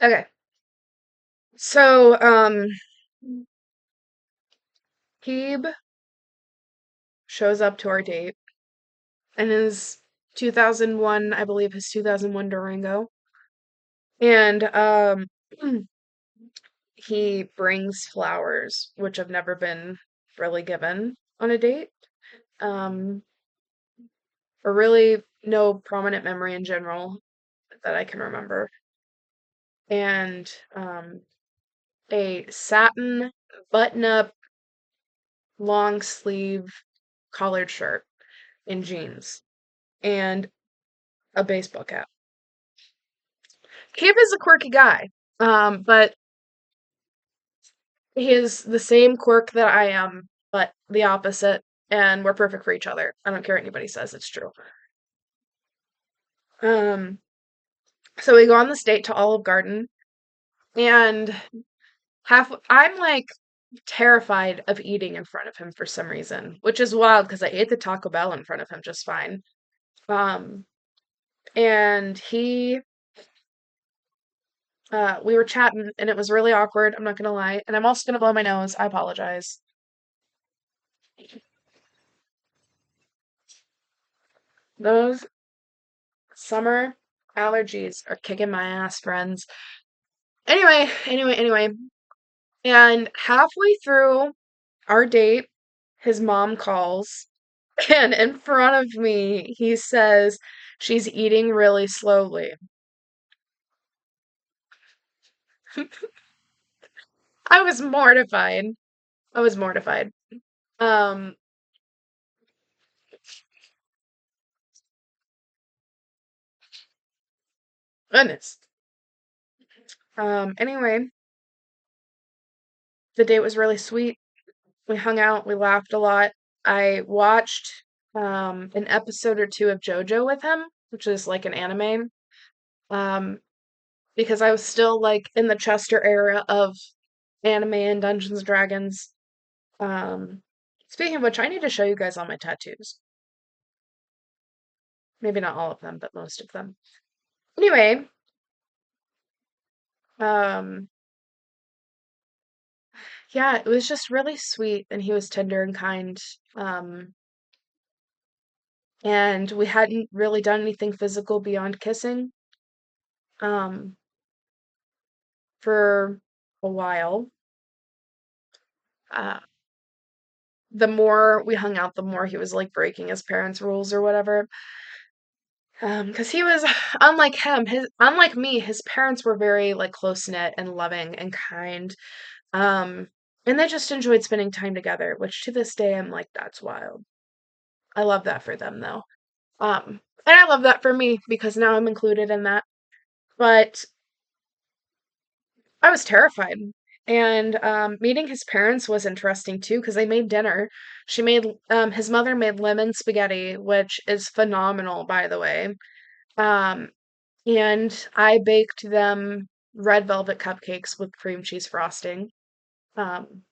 Okay. So, Keeb shows up to our date in his 2001, I believe his 2001 Durango. And he brings flowers, which have never been really given on a date. Um, or really no prominent memory in general that I can remember. And a satin button-up long sleeve collared shirt and jeans and a baseball cap. Keeb is a quirky guy, but he is the same quirk that I am, but the opposite, and we're perfect for each other. I don't care what anybody says, it's true. Um, so we go on this date to Olive Garden, and I'm like terrified of eating in front of him for some reason, which is wild because I ate the Taco Bell in front of him just fine. Um, and we were chatting, and it was really awkward. I'm not gonna lie, and I'm also gonna blow my nose. I apologize. Those summer allergies are kicking my ass, friends. Anyway. And halfway through our date, his mom calls, and in front of me, he says she's eating really slowly. I was mortified. I was mortified. Um, Goodness. Anyway, the date was really sweet. We hung out, we laughed a lot. I watched an episode or two of JoJo with him, which is like an anime. Um, because I was still like in the Chester era of anime and Dungeons and Dragons. Um, Speaking of which, I need to show you guys all my tattoos. Maybe not all of them, but most of them. Anyway, um, yeah, it was just really sweet, and he was tender and kind. Um, and we hadn't really done anything physical beyond kissing, um, for a while. Uh, the more we hung out, the more he was like breaking his parents' rules or whatever. Because he was unlike me, his parents were very like close knit and loving and kind. Um, and they just enjoyed spending time together, which to this day I'm like, that's wild. I love that for them though. And I love that for me because now I'm included in that. But I was terrified. And meeting his parents was interesting too because they made dinner. His mother made lemon spaghetti, which is phenomenal, by the way. Um, and I baked them red velvet cupcakes with cream cheese frosting. Um,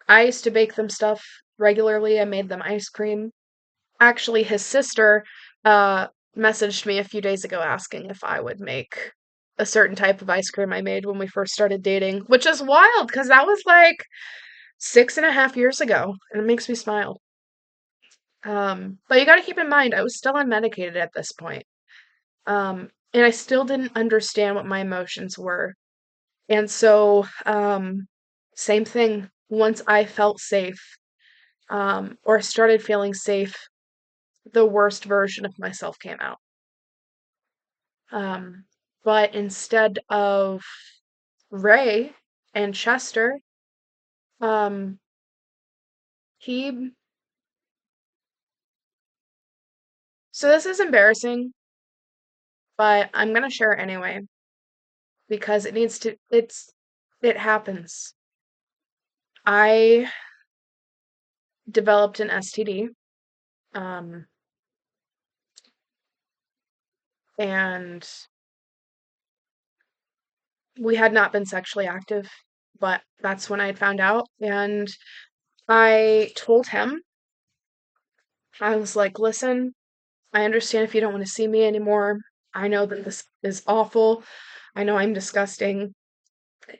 I used to bake them stuff regularly. I made them ice cream. Actually, his sister messaged me a few days ago asking if I would make a certain type of ice cream I made when we first started dating, which is wild because that was like 6.5 years ago, and it makes me smile. But you got to keep in mind, I was still unmedicated at this point. And I still didn't understand what my emotions were. And so, same thing. Once I felt safe, or started feeling safe, the worst version of myself came out. Um, but instead of Ray and Chester, um, he. So this is embarrassing, but I'm gonna share it anyway because it needs to. It happens. I developed an STD, um, and we had not been sexually active, but that's when I had found out, and I told him. I was like, "Listen, I understand if you don't want to see me anymore. I know that this is awful. I know I'm disgusting.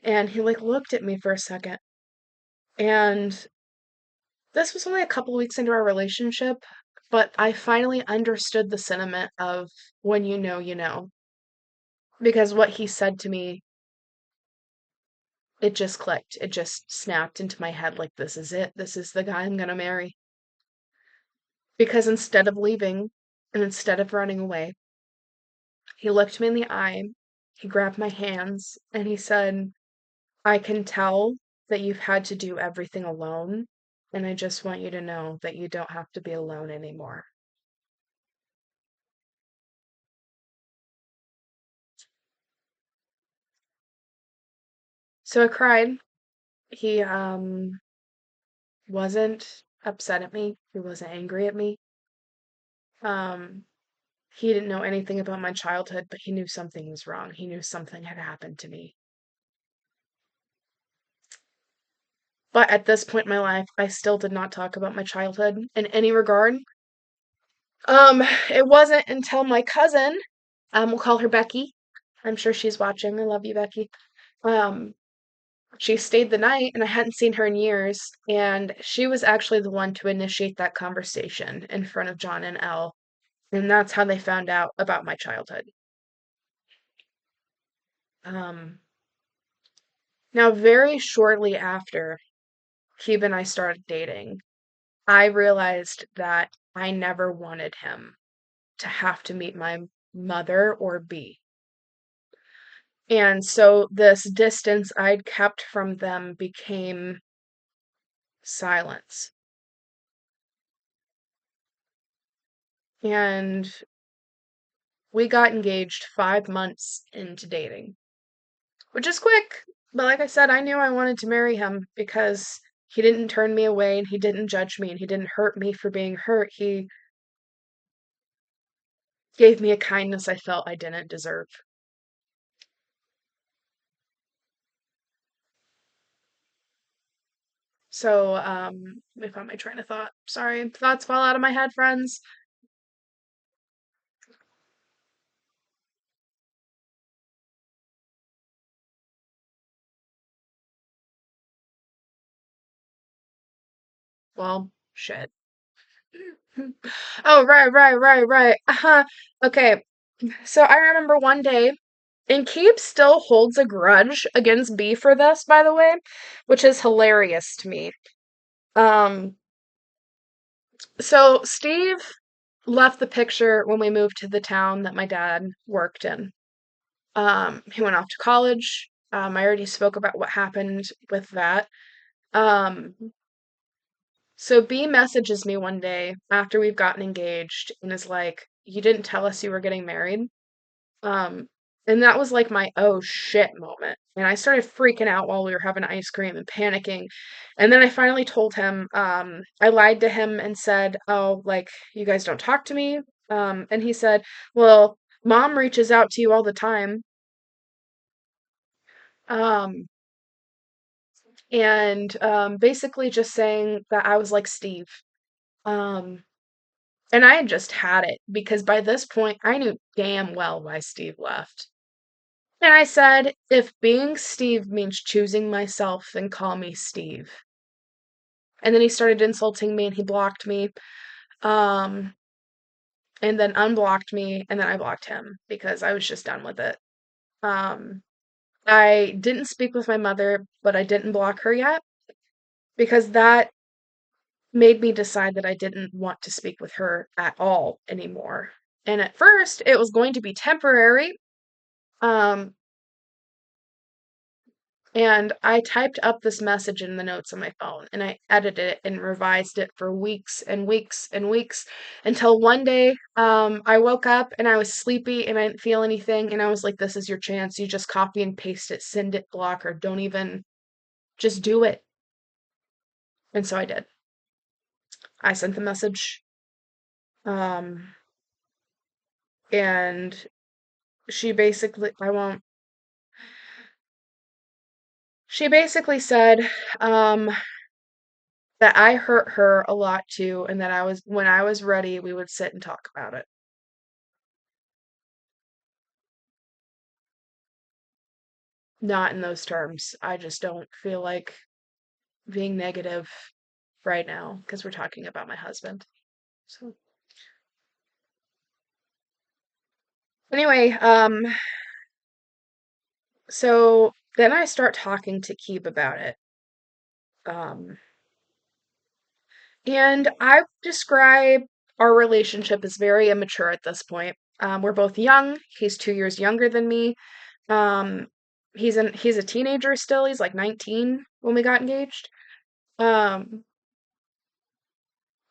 And he like looked at me for a second. And this was only a couple weeks into our relationship, but I finally understood the sentiment of when you know, you know. Because what he said to me, it just clicked. It just snapped into my head like, this is it. This is the guy I'm gonna marry. Because instead of leaving and instead of running away, he looked me in the eye, he grabbed my hands, and he said, I can tell that you've had to do everything alone, and I just want you to know that you don't have to be alone anymore. So I cried. He wasn't upset at me. He wasn't angry at me. Um he didn't know anything about my childhood, but he knew something was wrong. He knew something had happened to me. But at this point in my life, I still did not talk about my childhood in any regard. Um, it wasn't until my cousin, we'll call her Becky. I'm sure she's watching. I love you, Becky. Um, she stayed the night and I hadn't seen her in years, and she was actually the one to initiate that conversation in front of John and Elle, and that's how they found out about my childhood. Um, Now very shortly after Keeb and I started dating, I realized that I never wanted him to have to meet my mother or B. And so this distance I'd kept from them became silence. And we got engaged 5 months into dating, which is quick. But like I said, I knew I wanted to marry him because he didn't turn me away and he didn't judge me and he didn't hurt me for being hurt. He gave me a kindness I felt I didn't deserve. So, let me find my train of thought. Sorry, thoughts fall out of my head, friends. Well, shit. Oh, right. Uh-huh. Okay, so I remember one day, and Keeb still holds a grudge against B for this, by the way, which is hilarious to me. Um, so Steve left the picture when we moved to the town that my dad worked in. He went off to college. I already spoke about what happened with that. Um, so B messages me one day after we've gotten engaged and is like, "You didn't tell us you were getting married." Um, and that was like my oh shit moment. And I started freaking out while we were having ice cream and panicking. And then I finally told him, I lied to him and said, "Oh, like, you guys don't talk to me." And he said, "Well, mom reaches out to you all the time." Um, and basically just saying that I was like Steve. Um, and I had just had it because by this point I knew damn well why Steve left. And I said, if being Steve means choosing myself, then call me Steve. And then he started insulting me and he blocked me. Um, and then unblocked me, and then I blocked him because I was just done with it. Um, I didn't speak with my mother, but I didn't block her yet because that made me decide that I didn't want to speak with her at all anymore. And at first, it was going to be temporary. Um, and I typed up this message in the notes on my phone and I edited it and revised it for weeks and weeks and weeks until one day I woke up and I was sleepy and I didn't feel anything. And I was like, this is your chance. You just copy and paste it, send it, block, or don't even just do it. And so I did. I sent the message. Um, and she basically, I won't, she basically said, that I hurt her a lot too, and that when I was ready, we would sit and talk about it. not in those terms. I just don't feel like being negative right now because we're talking about my husband. So anyway, so then I start talking to Keeb about it. Um, and I describe our relationship as very immature at this point. We're both young. He's 2 years younger than me. Um, he's a teenager still. He's like 19 when we got engaged. Um,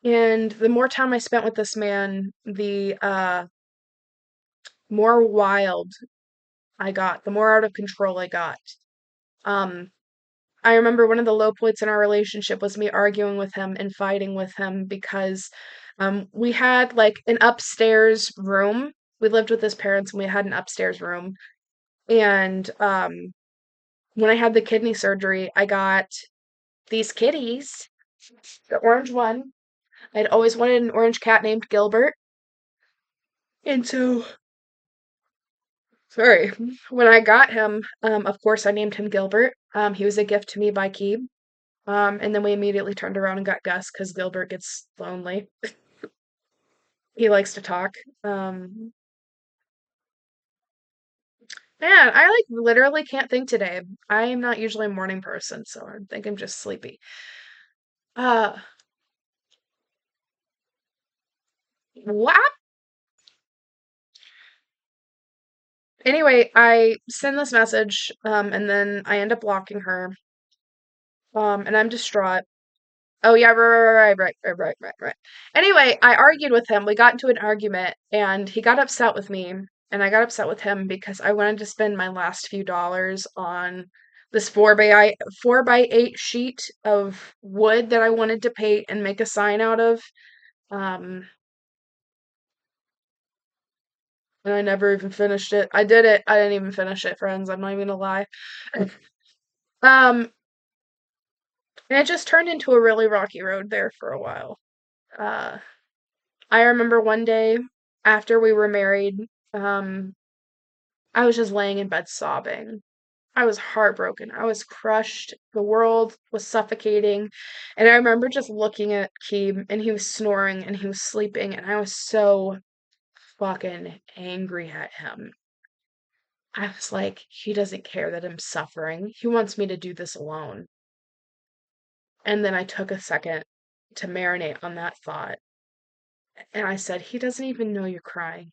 and the more time I spent with this man, the more wild I got, the more out of control I got. Um, I remember one of the low points in our relationship was me arguing with him and fighting with him because we had like an upstairs room. We lived with his parents and we had an upstairs room. And when I had the kidney surgery, I got these kitties, the orange one. I'd always wanted an orange cat named Gilbert. And so, sorry, when I got him, of course, I named him Gilbert. He was a gift to me by Keeb. And then we immediately turned around and got Gus because Gilbert gets lonely. He likes to talk. Um, Man, I like literally can't think today. I am not usually a morning person, so I think I'm just sleepy. Uh, what? Anyway, I send this message, and then I end up blocking her. And I'm distraught. Oh yeah, right. Anyway, I argued with him. We got into an argument, and he got upset with me, and I got upset with him because I wanted to spend my last few dollars on this 4x8 sheet of wood that I wanted to paint and make a sign out of. Um, and I never even finished it. I did it. I didn't even finish it, friends. I'm not even gonna lie. Um, and it just turned into a really rocky road there for a while. Uh, I remember one day after we were married, um, I was just laying in bed sobbing. I was heartbroken. I was crushed. The world was suffocating. And I remember just looking at Keeb and he was snoring and he was sleeping and I was so fucking angry at him. I was like, he doesn't care that I'm suffering. He wants me to do this alone. And then I took a second to marinate on that thought. And I said, he doesn't even know you're crying.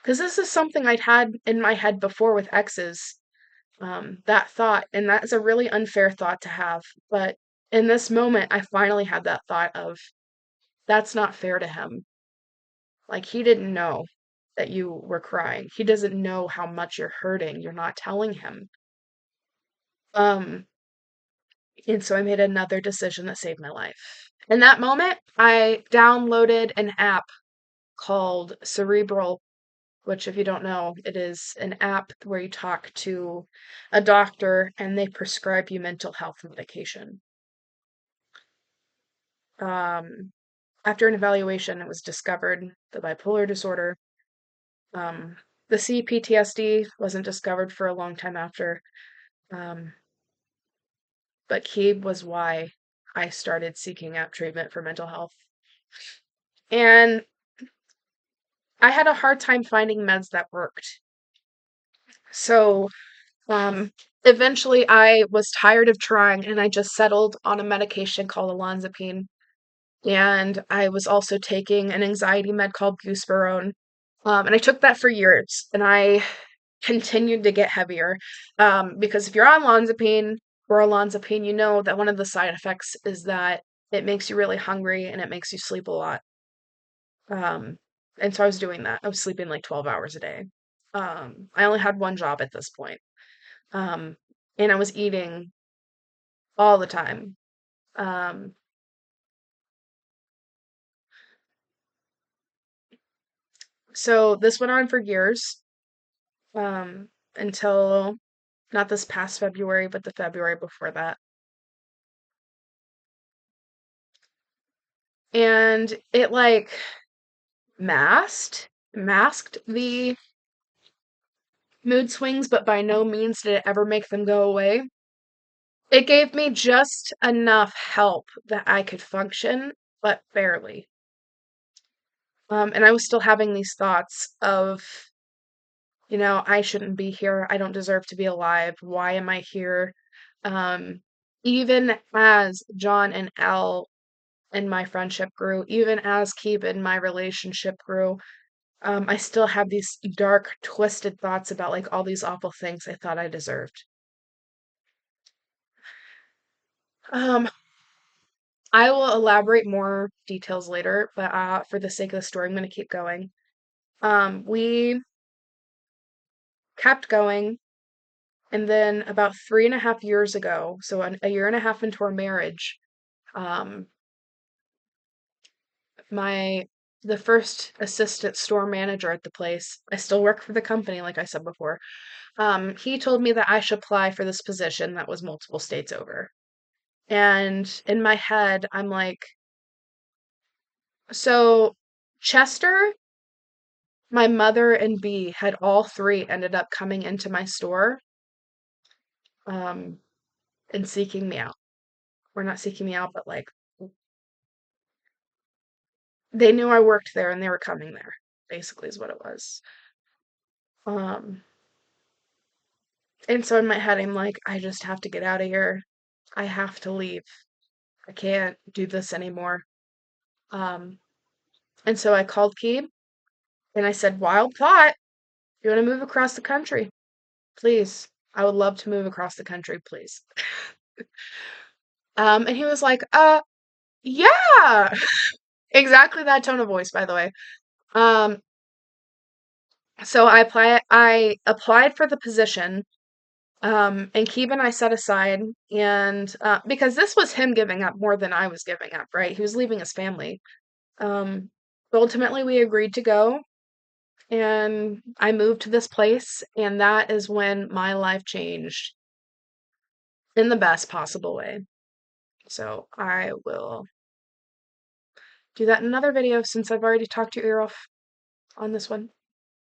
Because this is something I'd had in my head before with exes, that thought, and that's a really unfair thought to have. But in this moment, I finally had that thought of, that's not fair to him. Like, he didn't know that you were crying. He doesn't know how much you're hurting. You're not telling him. Um, and so I made another decision that saved my life. In that moment, I downloaded an app called Cerebral, which, if you don't know, it is an app where you talk to a doctor and they prescribe you mental health medication. Um, After an evaluation, it was discovered the bipolar disorder. Um, the CPTSD wasn't discovered for a long time after, um, but Keeb was why I started seeking out treatment for mental health. And I had a hard time finding meds that worked. So Um, eventually I was tired of trying and I just settled on a medication called olanzapine. And I was also taking an anxiety med called buspirone. And I took that for years and I continued to get heavier. Because if you're on olanzapine or olanzapine, you know that one of the side effects is that it makes you really hungry and it makes you sleep a lot. Um, and so I was doing that. I was sleeping like 12 hours a day. I only had one job at this point. Um, and I was eating all the time. Um, so this went on for years, until not this past February, but the February before that. And it like masked the mood swings, but by no means did it ever make them go away. It gave me just enough help that I could function, but barely. And I was still having these thoughts of, I shouldn't be here. I don't deserve to be alive. Why am I here? Um, Even as John and Elle and my friendship grew, even as Keeb and my relationship grew, I still have these dark, twisted thoughts about like all these awful things I thought I deserved. Um, I will elaborate more details later, but for the sake of the story, I'm going to keep going. We kept going, and then about 3.5 years ago, so a year and a half into our marriage, um, my the first assistant store manager at the place, I still work for the company, like I said before. He told me that I should apply for this position that was multiple states over. And in my head, I'm like, so Chester, my mother, and B had all three ended up coming into my store um, and seeking me out. Or not seeking me out, but like they knew I worked there and they were coming there, basically, is what it was. Um, and so in my head, I'm like, I just have to get out of here. I have to leave. I can't do this anymore. Um, and so I called Keeb and I said, wild thought. You want to move across the country? Please. I would love to move across the country, please. And he was like, yeah, exactly that tone of voice, by the way. Um, so I applied for the position, and Keeb and I set aside, and because this was him giving up more than I was giving up, right? He was leaving his family. Um, but ultimately, we agreed to go, and I moved to this place, and that is when my life changed in the best possible way. So I will do that in another video since I've already talked your ear off on this one.